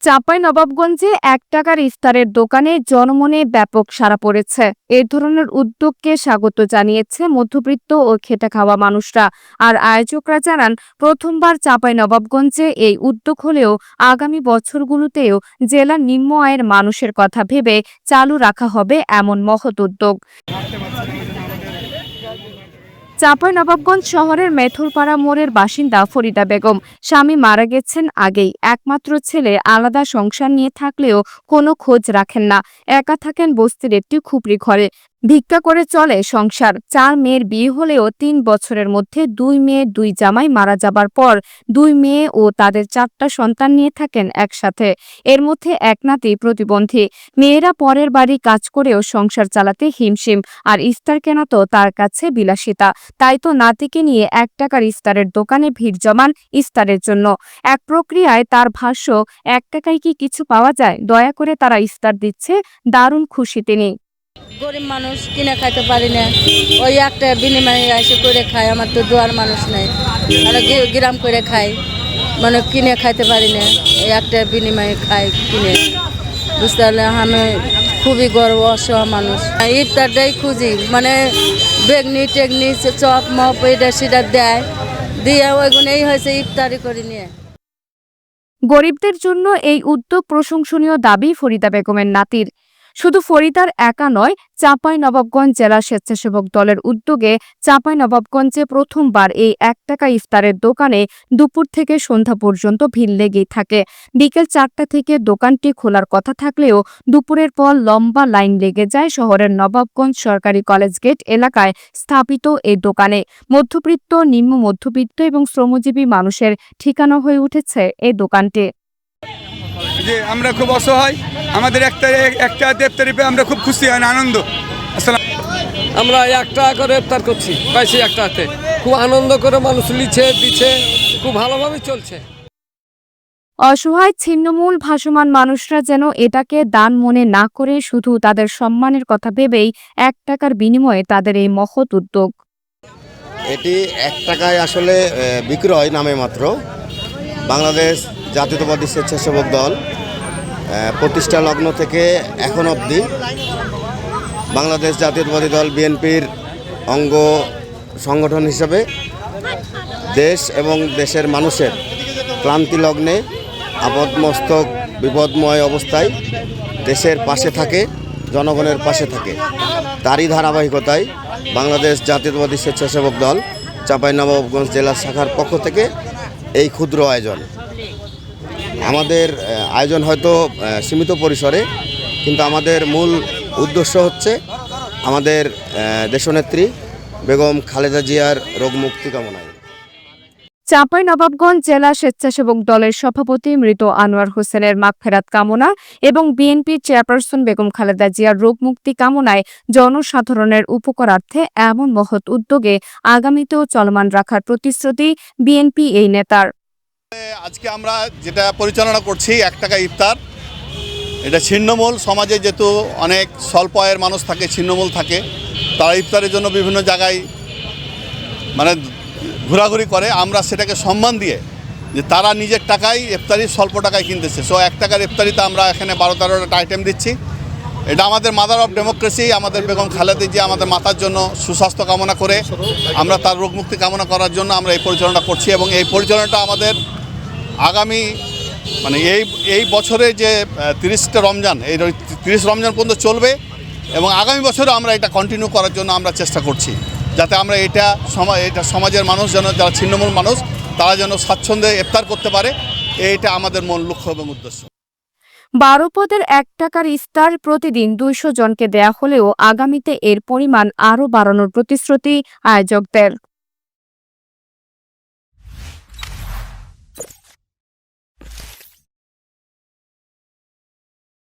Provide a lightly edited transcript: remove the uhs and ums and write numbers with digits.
চাঁপাইনবাবগঞ্জে ১ টাকার ইফতারের দোকানে জনমনে ব্যাপক সাড়া পড়েছে। এ ধরনের উদ্যোগকে স্বাগত জানিয়েছে মধ্যবিত্ত ও খেটে খাওয়া মানুষরা। আর আয়োজকরা জানান, প্রথমবার চাঁপাইনবাবগঞ্জে এই উদ্যোগ হলেও আগামী বছরগুলোতেও জেলার নিম্ন আয়ের মানুষের কথা ভেবে চালু রাখা হবে এমন মহৎ উদ্যোগ। চাঁপাইনবাবগঞ্জ শহরের মেথরপাড়া মোড়ের বাসিন্দা ফরিদা বেগম। স্বামী মারা গেছেন আগেই। একমাত্র ছেলে আলাদা সংসার নিয়ে থাকলেও কোনো খোঁজ রাখেন না। একা থাকেন বস্তির একটি খুপড়ি ঘরে। ভিক্ষা করে চলে সংসার। ৪ মেয়ের বিয়ে হলেও ৩ বছরের মধ্যে ২ মেয়ে ২ জামাই মারা যাবার পর ২ মেয়ে ও তাদের ৪টা সন্তান নিয়ে থাকেন একসাথে। এর মধ্যে এক নাতি প্রতিবন্ধী। মেয়েরা পরের বাড়ি কাজ করেও সংসার চালাতে হিমশিম। আর ইফতার কেনা তো তার কাছে বিলাসিতা। তাই তো নাতিকে নিয়ে ১ টাকার ইফতারের দোকানে ভিড় জমান ইফতারের জন্য। এক প্রক্রিয়ায় তার ভাষ্য, ১ টাকায় কি কিছু পাওয়া যায়? দয়া করে তারা ইফতার দিচ্ছে, দারুণ খুশি তিনি। গরিব মানুষ কিনে খাইতে পারি না, ওই একটা বিনিময়ে এসে করে খায়। আমার তো দোয়ার মানুষ নাই, আমরা গ্রাম করে খাই, মানে কিনে খাইতে পারি না, এই একটা বিনিময়ে খাই কিনে। বুঝতে পারলে আমি খুবই গর্ব অসহায় মানুষ। ইফতারটাই খুঁজি, মানে বেগনি টেগনি চপ মপ এটা সেটা দেয়, দিয়ে ওইগুলোই হয়েছে ইফতারি করে নিয়ে। গরিবদের জন্য এই উদ্যোগ প্রশংসনীয় দাবি ফরিদা বেগমের নাতির। শুধু ফরিদার একা নয়, চাঁপাইনবাবগঞ্জ জেলা স্বেচ্ছাসেবক দলের উদ্যোগে চাঁপাইনবাবগঞ্জে প্রথমবার এই ১ টাকা ইফতারের দোকানে দুপুর থেকে সন্ধ্যা পর্যন্ত ভিড় লেগেই থাকে। বিকেল ৪টা থেকে দোকানটি খোলার কথা থাকলেও দুপুরের পর লম্বা লাইন লেগে যায় শহরের নবাবগঞ্জ সরকারি কলেজ গেট এলাকায় স্থাপিত এই দোকানে। মধ্যবিত্ত, নিম্ন মধ্যবিত্ত এবং শ্রমজীবী মানুষের ঠিকানা হয়ে উঠেছে এই দোকানটি। যে আমরা খুব অসহায়, আমাদের একটা ইফতারি পেয়ে আমরা খুব খুশি হয়, আনন্দ। আমরা ১ টাকা করে ইফতার করছি, পাইছি একটাতে, খুব আনন্দ করে মানুষ লিছে দিচ্ছে, খুব ভালোভাবে চলছে। অসহায় ছিন্নমূল ভাসমান মানুষরা যেন এটাকে দান মনে না করে শুধু তাদের সম্মানের কথা ভেবেই ১ টাকার বিনিময়ে তাদের এই মহৎ উদ্যোগ। এটি ১ টাকায় আসলে বিক্রয় নামে মাত্র। বাংলাদেশ জাতীয়তাবাদী স্বেচ্ছাসেবক দল প্রতিষ্ঠা লগ্ন থেকে এখন অবধি বাংলাদেশ জাতীয়তাবাদী দল বিএনপির অঙ্গ সংগঠন হিসেবে দেশ এবং দেশের মানুষের ক্লান্তি লগ্নে আপদমস্তক বিপদময় অবস্থায় দেশের পাশে থাকে, জনগণের পাশে থাকে। তারই ধারাবাহিকতায় বাংলাদেশ জাতীয়তাবাদী স্বেচ্ছাসেবক দল চাঁপাইনবাবগঞ্জ জেলা শাখার পক্ষ থেকে এই ক্ষুদ্র আয়োজন। আমাদের আয়োজন হয়তো সীমিত পরিসরে, কিন্তু আমাদের মূল উদ্দেশ্য হচ্ছে আমাদের দেশনেত্রী বেগম খালেদা জিয়ার রোগ মুক্তি কামনায়। চাঁপাইনবাবগঞ্জ জেলা স্বেচ্ছাসেবক দলের সভাপতি মৃত আনোয়ার হোসেনের মাগফেরাত কামনা এবং বিএনপির চেয়ারপারসন বেগম খালেদা জিয়ার রোগ মুক্তি কামনায় জনসাধারণের উপকারার্থে এমন মহৎ উদ্যোগে আগামীতেও চলমান রাখার প্রতিশ্রুতি বিএনপি এই নেতার। আজকে আমরা যেটা পরিচালনা করছি ১ টাকা ইফতার, এটা ছিন্নমূল সমাজে যেহেতু অনেক স্বল্প আয়ের মানুষ থাকে, ছিন্নমূল থাকে, তারা ইফতারের জন্য বিভিন্ন জায়গায় মানে ঘোরাঘুরি করে। আমরা সেটাকে সম্মান দিয়ে যে তারা নিজের টাকায় ইফতারি স্বল্প টাকায় কিনতেছে, ১ টাকার ইফতারিতে আমরা এখানে ১২-১৩টা আইটেম দিচ্ছি। এটা আমাদের মাদার অফ ডেমোক্রেসি, আমাদের বেগম খালেদা জিয়া আমাদের মাতার জন্য সুস্বাস্থ্য কামনা করে আমরা তার রোগমুক্তি কামনা করার জন্য আমরা এই পরিচালনা করছি। এবং এই পরিচালনাটা আমাদের আগামী মানে এই বছরে যে ৩০টা রমজান, এই ৩০ রমজান পর্যন্ত চলবে এবং আগামী বছরে আমরা এটা কন্টিনিউ করার জন্য আমরা চেষ্টা করছি, যাতে আমরা এটা সমাজের মানুষ যেন, যারা ছিন্নমূল মানুষ, তারা যেন স্বাচ্ছন্দ্যে ইফতার করতে পারে, এইটা আমাদের মূল লক্ষ্য এবং উদ্দেশ্য। ১২ পদের ১ টাকার ইফতার প্রতিদিন ২০০ জনকে দেয়া হলেও আগামীতে এর পরিমাণ আরও বাড়ানোর প্রতিশ্রুতি আয়োজকদের।